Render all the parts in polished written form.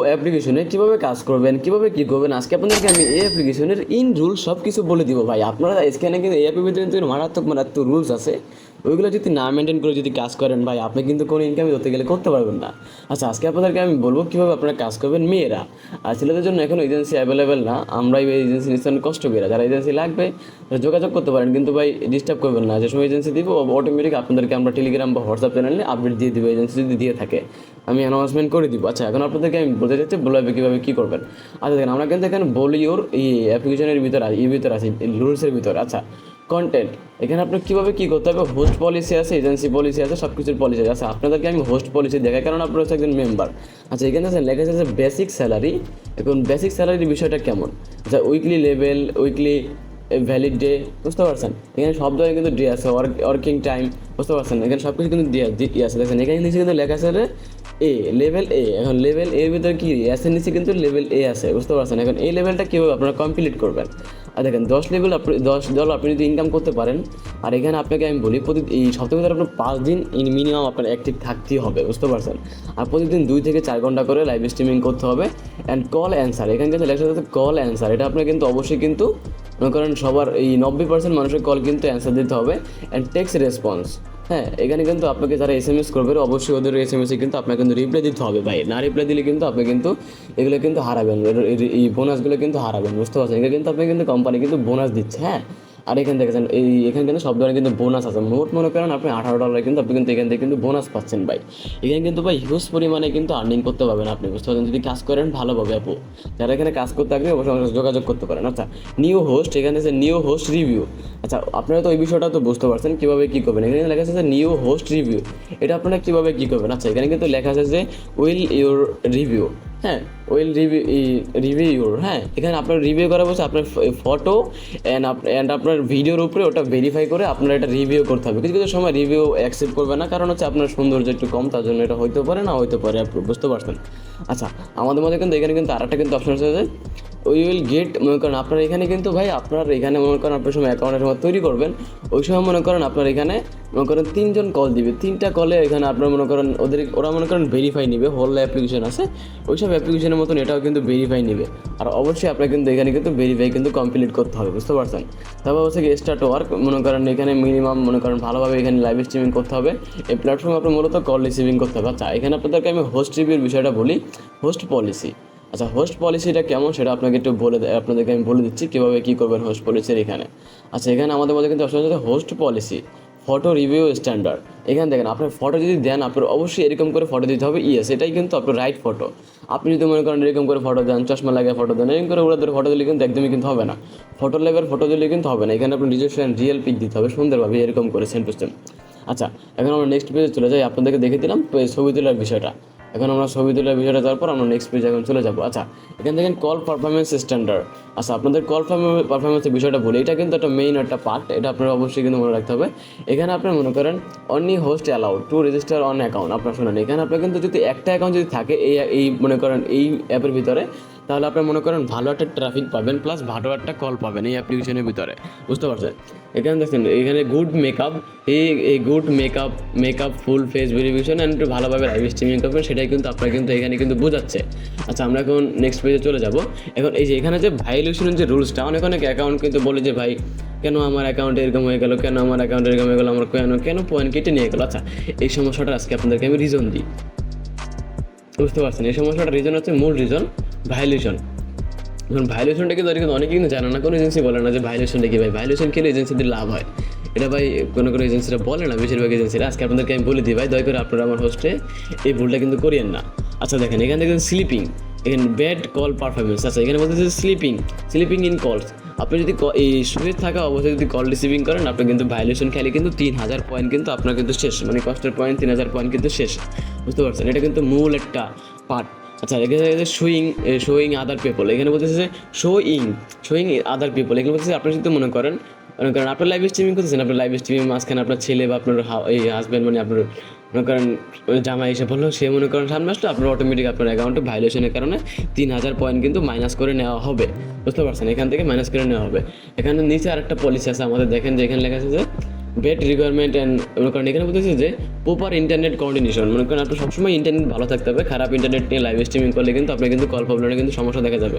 অ্যাপ্লিকেশনে কীভাবে কাজ করবেন, কীভাবে কী করবেন, আজকে আপনাদেরকে আমি এই অ্যাপ্লিকেশনের ইন রুল সব কিছু বলে দিব ভাই। আপনারা এখানে কিন্তু এই অ্যাপের ভিতরে কিন্তু মারাত্মক রুলস আছে, ওইগুলো যদি না মেনটেন করে যদি কাজ করেন ভাই, আপনি কিন্তু কোনো ইনকামই ধরতে গেলে করতে পারবেন না। আচ্ছা, আজকে আপনাদেরকে আমি বলবো কীভাবে আপনারা কাজ করবেন। মেয়েরা আর ছেলেদের জন্য এখন এজেন্সি অ্যাভেলেবেল না, আমরাই এই এজেন্সি নিচ্ছেন কষ্ট করে। যারা এজেন্সি লাগবে যোগাযোগ করতে পারেন, কিন্তু ভাই ডিস্টার্ব করবেন না। যে সময় এজেন্সি দিব অটোমেটিক আপনাদেরকে আমরা টেলিগ্রাম বা হোয়াটসঅ্যাপ চ্যানেলে আপডেট দিয়ে দিব, এজেন্সি যদি দিয়ে থাকে আমি অ্যানাউন্সমেন্ট করে দিব। আচ্ছা, এখন আপনাদেরকে আমি বলতে চাচ্ছি বলবে কীভাবে কী করবেন। আচ্ছা দেখেন, আমরা কিন্তু এখানে বলি ওর এই অ্যাপ্লিকেশনের ভিতরে আছে রুলসের ভিতরে। আচ্ছা, কন্টেন্ট এখানে আপনার কীভাবে কী করতে হবে, হোস্ট পলিসি আছে, এজেন্সি পলিসি আছে, সব কিছুর পলিসি আছে। আপনাদেরকে আমি হোস্ট পলিসি দেখাই, কারণ আপনারা হচ্ছে একজন মেম্বার। আচ্ছা, এখানে আছে লেখা আছে বেসিক স্যালারি। এখন বেসিক স্যালারির বিষয়টা কেমন, আচ্ছা weekly level, weekly valid day, বুঝতে পারছেন। এখানে সব ধরনের কিন্তু ডে আছে, ওয়ার্কিং টাইম, বুঝতে পারছেন। এখানে সব কিছু কিন্তু দিয়ে আছে। দেখেন এখানে নিচে কিন্তু লেখা আছে এ লেভেল এ। এখন লেভেল এর ভিতরে কি এসের নিচে কিন্তু লেভেল এ আছে, বুঝতে পারছেন। এখন এই লেভেলটা কীভাবে আপনারা কমপ্লিট করবেন। আর দেখেন $10 আপনি যদি ইনকাম করতে পারেন, আর এখানে আপনাকে আমি বলি এই সপ্তাহে ভিতরে আপনার 5 দিন মিনিমাম আপনার অ্যাক্টিভ থাকতেই হবে, বুঝতে পারছেন। আর প্রতিদিন 2 থেকে 4 ঘন্টা করে লাইভ স্ট্রিমিং করতে হবে। অ্যান্ড কল অ্যান্সার, এখানে কিন্তু লেখা আছে কল অ্যান্সার। এটা আপনার কিন্তু অবশ্যই কিন্তু মনে করেন সবার এই 90% মানুষের কল কিন্তু অ্যান্সার দিতে হবে। অ্যান্ড টেক্সট রেসপন্স, হ্যাঁ এখানে কিন্তু আপনাকে যারা SMS করবে অবশ্যই ওদের SMS কিন্তু আপনাকে কিন্তু রিপ্লাই দিতে হবে ভাই। না রিপ্লাই দিলে কিন্তু আপনি কিন্তু এগুলো কিন্তু হারাবেন, এই বোনাসগুলো কিন্তু হারাবেন, বুঝতে পারছেন। এগুলো কিন্তু আপনি কিন্তু কোম্পানি কিন্তু বোনাস দিচ্ছে, হ্যাঁ। আর এখানে দেখেছেন এখানে কিন্তু সব ধরনের কিন্তু বোনাস আছে। মোট মনে করেন আপনি $18 কিন্তু আপনি কিন্তু এখান থেকে কিন্তু বোনাস পাচ্ছেন ভাই। এখানে কিন্তু ভাই হিউজ পরিমাণে কিন্তু আর্নিং করতে পারবেন আপনি, বুঝতে পারছেন, যদি কাজ করেন ভালোভাবে। আপু যারা এখানে কাজ করতে আগ্রহী অবশ্যই আমাদের যোগাযোগ করতে পারেন। আচ্ছা, নিউ হোস্ট, এখানে আছে নিউ হোস্ট রিভিউ। আচ্ছা, আপনারা তো ওই বিষয়টা তো বুঝতে পারছেন কীভাবে কী করবেন। এখানে লেখা আছে যে নিউ হোস্ট রিভিউ, এটা আপনারা কীভাবে কী করবেন। আচ্ছা, এখানে কিন্তু লেখা আছে যে উইল ইউর রিভিউ, হ্যাঁ উইল রিভিউ ইউর, হ্যাঁ এখানে আপনার রিভিউ করা বলছে আপনার ফটো অ্যান্ড আপনার ভিডিওর উপরে ওটা ভেরিফাই করে আপনার এটা রিভিউ করতে হবে। কিছু কিছু সময় রিভিউ অ্যাকসেপ্ট করবে না, কারণ হচ্ছে আপনার সৌন্দর্য একটু কম, তার জন্য এটা হইতে পারে না হইতে পারে, বুঝতে পারছেন। আচ্ছা, আমাদের মধ্যে কিন্তু এখানে কিন্তু আরেকটা কিন্তু অপশন আছে যে উই উইল গেট, মনে করেন আপনার এখানে কিন্তু ভাই আপনার এখানে মনে করেন আপনার সময় অ্যাকাউন্টের সময় তৈরি করবেন, ওই সময় মনে করেন আপনার এখানে মনে করেন 3 জন কল দিবে, 3টা কলে এখানে আপনার মনে করেন ওরা মনে করেন ভেরিফাই নেবে। হোল অ্যাপ্লিকেশন আছে, ওই সব অ্যাপ্লিকেশনের মতন এটাও কিন্তু ভেরিফাই নেবে। আর অবশ্যই আপনার কিন্তু এখানে কিন্তু ভেরিফাই কিন্তু কমপ্লিট করতে হবে, বুঝতে পারছেন। তারপর হচ্ছে কি স্টার্ট ওয়ার্ক, মনে করেন এখানে মিনিমাম মনে করেন ভালোভাবে এখানে লাইভ স্ট্রিমিং করতে হবে। এই প্ল্যাটফর্মে আপনার মূলত কল রিসিভিং করতে হবে। আচ্ছা, এখানে আপনাদেরকে আমি হোস্ট রিভিউর বিষয়টা বলি, হোস্ট পলিসি। আচ্ছা, হোস্ট পলিসিটা কেমন সেটা আপনাকে একটু আপনাদেরকে আমি বলে দিচ্ছি কীভাবে কী করবেন হোস্ট পলিসির এখানে। আচ্ছা, এখানে আমাদের মধ্যে কিন্তু অপশন আছে host policy, photo review standard. এখানে দেখেন আপনার ফটো যদি দেন আপনার অবশ্যই এরকম করে ফটো দিতে হবে। এটাই কিন্তু আপনার রাইট ফটো। আপনি যদি মনে করেন এরকম করে ফটো দেন, চশমা লাগিয়ে ফটো দেন, এরকম করে ওরা ধরে ফটো দিলে কিন্তু একদমই কিন্তু হবে না। ফটো লেভেল ফটো দিলে কিন্তু হবে না। এখানে আপনার নিজস্ব রিয়েল পিক দিতে হবে সুন্দরভাবে, এরকম করে সেম টু সেম। আচ্ছা, এখন আমরা নেক্সট পেজে চলে যাই। আপনাদেরকে দেখে দিলাম ছবি তোলার বিষয়টা। এখন আমরা ছবি তোলার বিষয়টা যাওয়ার পর আমরা নেক্সট পেজে এখন চলে যাবো। আচ্ছা, এখান থেকে কল পারফরমেন্স স্ট্যান্ডার্ড। আচ্ছা, আপনাদের কল পারফরমেন্সের বিষয়টা বলি, এটা কিন্তু একটা মেইন একটা পার্ট, এটা আপনারা অবশ্যই কিন্তু মনে রাখতে হবে। এখানে আপনি মনে করেন only host allowed to register on account. আপনার শোনেন, এখানে আপনার কিন্তু যদি একটা অ্যাকাউন্ট যদি থাকে এই মনে করেন এই অ্যাপের ভিতরে, তাহলে আপনি মনে করেন ভালো একটা ট্রাফিক পাবেন, প্লাস ভালো একটা কল পাবেন এই অ্যাপ্লিকেশনের ভিতরে, বুঝতে পারছেন। এখানে দেখছেন এখানে গুড মেকআপ, এই good makeup full face verification and ভালোভাবে লাইভ স্ট্রিমিং করবেন, সেটাই কিন্তু আপনার কিন্তু এখানে কিন্তু বোঝাচ্ছে। আচ্ছা, আমরা এখন নেক্সট পেজে চলে যাব। এখন এই যে এখানে যে ভায়োলেশনের যে রুলসটা, অনেক অ্যাকাউন্ট কিন্তু বলে যে ভাই কেন আমার অ্যাকাউন্টে এরকম হয়ে গেলো, কেন আমার অ্যাকাউন্টে এরকম হয়ে গেলো, আমার কেন পয়েন্ট কেটে নিয়ে গেলো। আচ্ছা, এই সমস্যাটা আজকে আপনাদেরকে আমি রিজন দিই, বুঝতে পারছেন। এই সমস্যাটা রিজন হচ্ছে মূল রিজন ভায়োলেশন। এখন ভায়োলেশনটা কিন্তু অনেকে কিন্তু জানে না, কোনো এজেন্সি বলে না যে ভায়োলেশনটা কি ভাই, ভায়োলেশন খেলে এজেন্সিদের লাভ হয়, এটা ভাই কোনো এজেন্সিরা বলে না, বেশিরভাগ এজেন্সিরা। আজকে আপনাদেরকে আমি বলে দিই ভাই, দয়া করে আপনারা আমার হোস্টে এই ভুলটা কিন্তু করিয়েন না। আচ্ছা দেখেন, এখানে দেখেন স্লিপিং, এখানে ব্যাড কল পারফরমেন্স। আচ্ছা, এখানে বলতেছে স্লিপিং ইন কলস। আপনি যদি এই শুয়ে থাকা অবস্থায় যদি কল রিসিভিং করেন, আপনি কিন্তু ভায়োলেশন খেলে কিন্তু 3000 পয়েন্ট কিন্তু আপনার কিন্তু শেষ, মানে কষ্টের পয়েন্ট 3000 পয়েন্ট কিন্তু শেষ, বুঝতে পারছেন। এটা কিন্তু মূল একটা পার্ট। আচ্ছা, এখানে শোয়িং আদার পিপল, এখানে বলতেছে যে শোয়িং আদার পিপল। এখানে বলতেছে আপনি যদি মনে করেন আপনার লাইভ স্ট্রিমিং করতেছেন, আপনার লাইভ স্ট্রিমিং মাঝখানে আপনার ছেলে বা আপনার এই হাজব্যান্ড, মানে আপনার মনে করেন জামাই এসে বললো, সে মনে করেন সামনে আসলো, আপনার অটোমেটিক আপনার অ্যাকাউন্টে ভায়োলেশনের কারণে 3000 পয়েন্ট কিন্তু মাইনাস করে নেওয়া হবে, বুঝতে পারছেন। এখান থেকে মাইনাস করে নেওয়া হবে। এখানে নিচে আরেকটা পলিসি আছে আমাদের, দেখেন যে এখানে লেখা আছে যে বেড রিকোয়ারমেন্ট অ্যান্ড মনে করেন এখানে বলতেছে যে প্রপার ইন্টারনেট কোঅর্ডিনেশন, মনে করেন আপনার সবসময় ইন্টারনেট ভালো থাকতে হবে। খারাপ ইন্টারনেট নিয়ে লাইভ স্ট্রিমিং করলে কিন্তু আপনার কিন্তু কল প্রবলেমে কিন্তু সমস্যা দেখা যাবে।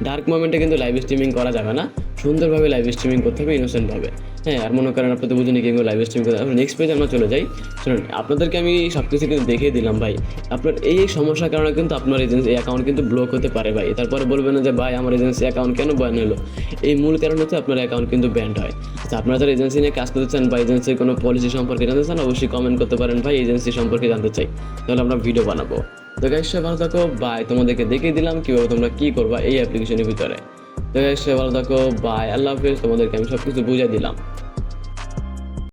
ডার্ক মোমেন্টে কিন্তু লাইভ স্ট্রিমিং করা যাবে না, সুন্দরভাবে লাইভ স্ট্রিমিং করতে হবে, ইনোসেন্টভাবে। হ্যাঁ, আর মনে করেন আপনি তো বুঝিনি কীভাবে লাইভ স্ট্রিমিং করতে হবে। নেক্সট পেজে আমরা চলে যাই। শুনুন, আপনাদেরকে আমি সব কিছু কিন্তু দেখিয়ে দিলাম ভাই। আপনার এই সমস্যার কারণে কিন্তু আপনার এজেন্সি অ্যাকাউন্ট কিন্তু ব্লক হতে পারে ভাই। তারপরে বলবেন না যে ভাই আমার এজেন্সি অ্যাকাউন্ট কেন ব্যান হলো। এই মূল কারণ হচ্ছে আপনার অ্যাকাউন্ট কিন্তু ব্যান্ড হয়। তো আপনারা যারা এজেন্সি নিয়ে কাজ করতে চান বা এজেন্সির কোনো পলিসি সম্পর্কে জানতে চান, অবশ্যই কমেন্ট করতে পারেন ভাই, এজেন্সি সম্পর্কে জানতে চাই, তাহলে আমরা ভিডিও বানাবো। তো গাইস সবাই ভালো থাকো, বাই। তোমাদেরকে দেখিয়ে দিলাম কীভাবে তোমরা কী করবা এই অ্যাপ্লিকেশনের ভিতরে। তো গাইস সবাই ভালো থাকো, বাই, আল্লাহ হাফেজ। তোমাদেরকে আমি সব কিছু বুঝিয়ে দিলাম।